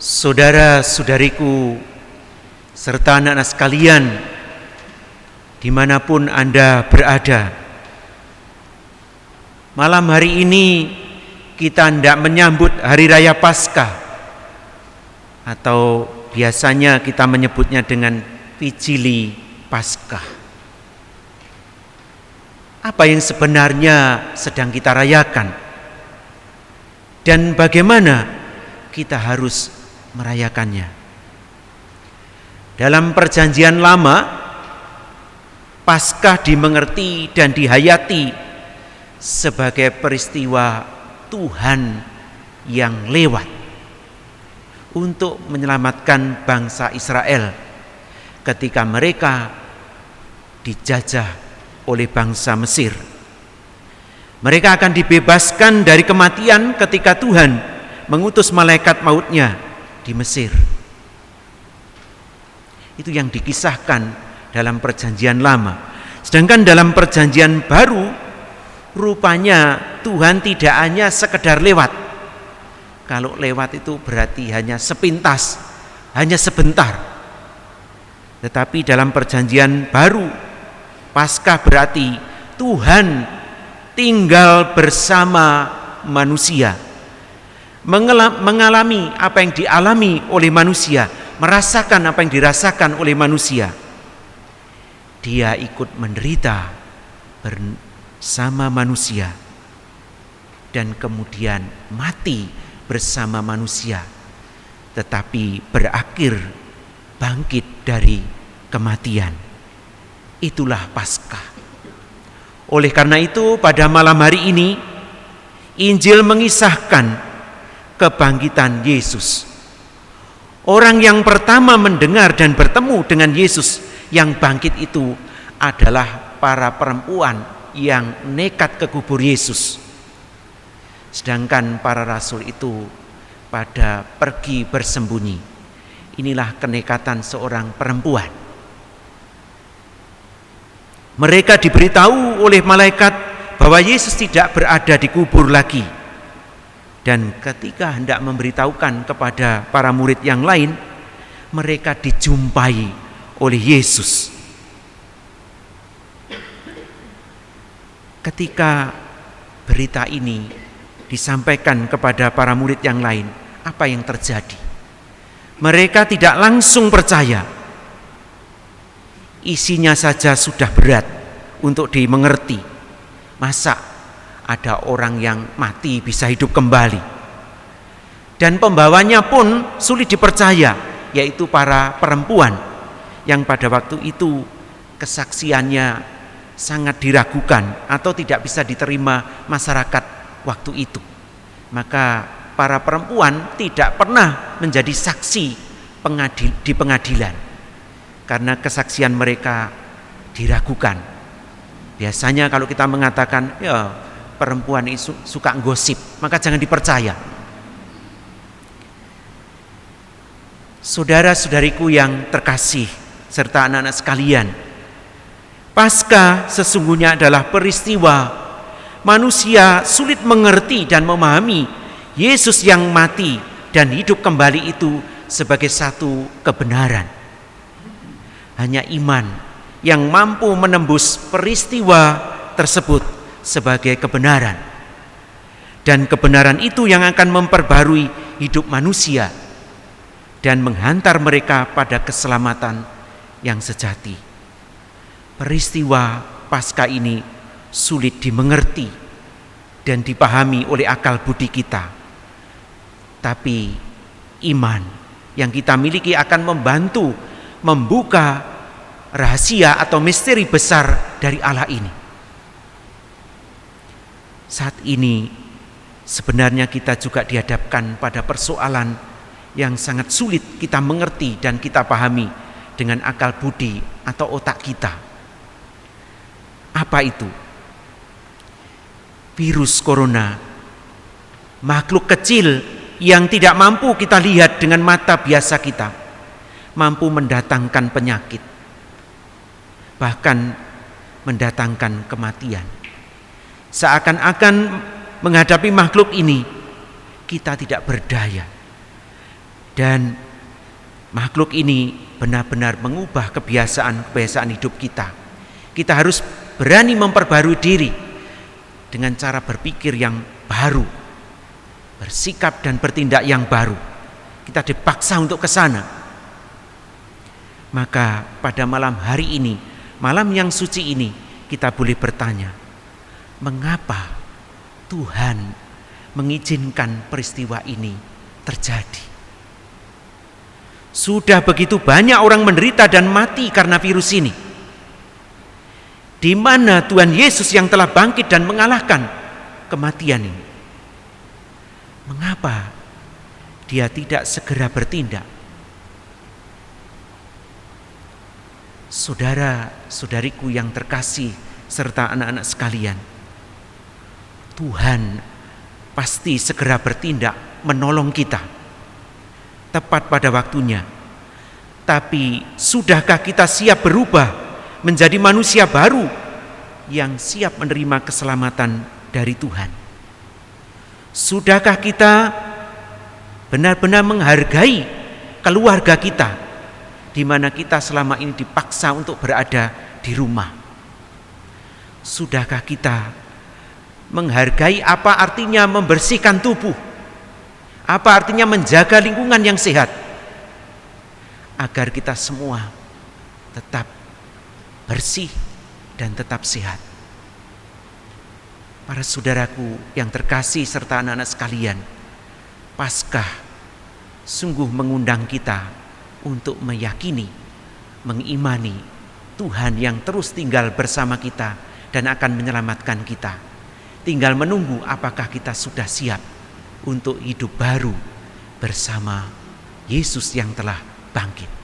Saudara-saudariku serta anak-anak sekalian, dimanapun Anda berada, malam hari ini kita hendak menyambut Hari Raya Paskah, atau biasanya kita menyebutnya dengan Vigili Paskah. Apa yang sebenarnya sedang kita rayakan dan bagaimana kita harus merayakannya? Dalam Perjanjian Lama, Paskah dimengerti dan dihayati sebagai peristiwa Tuhan yang lewat untuk menyelamatkan bangsa Israel ketika mereka dijajah oleh bangsa Mesir. Mereka akan dibebaskan dari kematian ketika Tuhan mengutus malaikat mautnya di Mesir. Itu yang dikisahkan dalam Perjanjian Lama. Sedangkan dalam Perjanjian Baru, rupanya Tuhan tidak hanya sekedar lewat. Kalau lewat itu berarti hanya sepintas, hanya sebentar. Tetapi dalam Perjanjian Baru, Paskah berarti Tuhan tinggal bersama manusia, mengalami apa yang dialami oleh manusia, merasakan apa yang dirasakan oleh manusia. Dia ikut menderita bersama manusia dan kemudian mati bersama manusia, tetapi berakhir bangkit dari kematian. Itulah Paskah. Oleh karena itu, pada malam hari ini Injil mengisahkan kebangkitan Yesus. Orang yang pertama mendengar dan bertemu dengan Yesus yang bangkit itu adalah para perempuan yang nekat ke kubur Yesus. Sedangkan para rasul itu pada pergi bersembunyi. Inilah kenekatan seorang perempuan. Mereka diberitahu oleh malaikat bahwa Yesus tidak berada di kubur lagi. Dan ketika hendak memberitahukan kepada para murid yang lain, mereka dijumpai oleh Yesus. Ketika berita ini disampaikan kepada para murid yang lain, apa yang terjadi? Mereka tidak langsung percaya. Isinya saja sudah berat untuk dimengerti. Masa ada orang yang mati bisa hidup kembali? Dan pembawanya pun sulit dipercaya, yaitu para perempuan yang pada waktu itu kesaksiannya sangat diragukan atau tidak bisa diterima masyarakat waktu itu. Maka para perempuan tidak pernah menjadi saksi di pengadilan karena kesaksian mereka diragukan. Biasanya kalau kita mengatakan ya perempuan itu suka gosip, maka jangan dipercaya. Saudara-saudariku yang terkasih serta anak-anak sekalian, Paskah sesungguhnya adalah peristiwa manusia sulit mengerti dan memahami Yesus yang mati dan hidup kembali itu sebagai satu kebenaran. Hanya iman yang mampu menembus peristiwa tersebut sebagai kebenaran. Dan kebenaran itu yang akan memperbarui hidup manusia dan menghantar mereka pada keselamatan yang sejati. Peristiwa Paskah ini sulit dimengerti dan dipahami oleh akal budi kita. Tapi iman yang kita miliki akan membantu membuka rahasia atau misteri besar dari Allah ini. Saat ini sebenarnya kita juga dihadapkan pada persoalan yang sangat sulit kita mengerti dan kita pahami dengan akal budi atau otak kita. Apa itu? Virus corona, makhluk kecil yang tidak mampu kita lihat dengan mata biasa kita, mampu mendatangkan penyakit, bahkan mendatangkan kematian. Seakan-akan menghadapi makhluk ini kita tidak berdaya. Dan makhluk ini benar-benar mengubah kebiasaan-kebiasaan hidup kita. Kita harus berani memperbarui diri dengan cara berpikir yang baru, bersikap dan bertindak yang baru. Kita dipaksa untuk ke sana. Maka pada malam hari ini, malam yang suci ini, kita boleh bertanya, mengapa Tuhan mengizinkan peristiwa ini terjadi? Sudah begitu banyak orang menderita dan mati karena virus ini. Di mana Tuhan Yesus yang telah bangkit dan mengalahkan kematian ini? Mengapa Dia tidak segera bertindak? Saudara-saudariku yang terkasih serta anak-anak sekalian, Tuhan pasti segera bertindak menolong kita tepat pada waktunya. Tapi sudahkah kita siap berubah menjadi manusia baru yang siap menerima keselamatan dari Tuhan? Sudahkah kita benar-benar menghargai keluarga kita, di mana kita selama ini dipaksa untuk berada di rumah? Sudahkah kita menghargai apa artinya membersihkan tubuh? Apa artinya menjaga lingkungan yang sehat? Agar kita semua tetap bersih dan tetap sehat. Para saudaraku yang terkasih serta anak-anak sekalian, Paskah sungguh mengundang kita untuk meyakini, mengimani Tuhan yang terus tinggal bersama kita dan akan menyelamatkan kita. Tinggal menunggu apakah kita sudah siap untuk hidup baru bersama Yesus yang telah bangkit.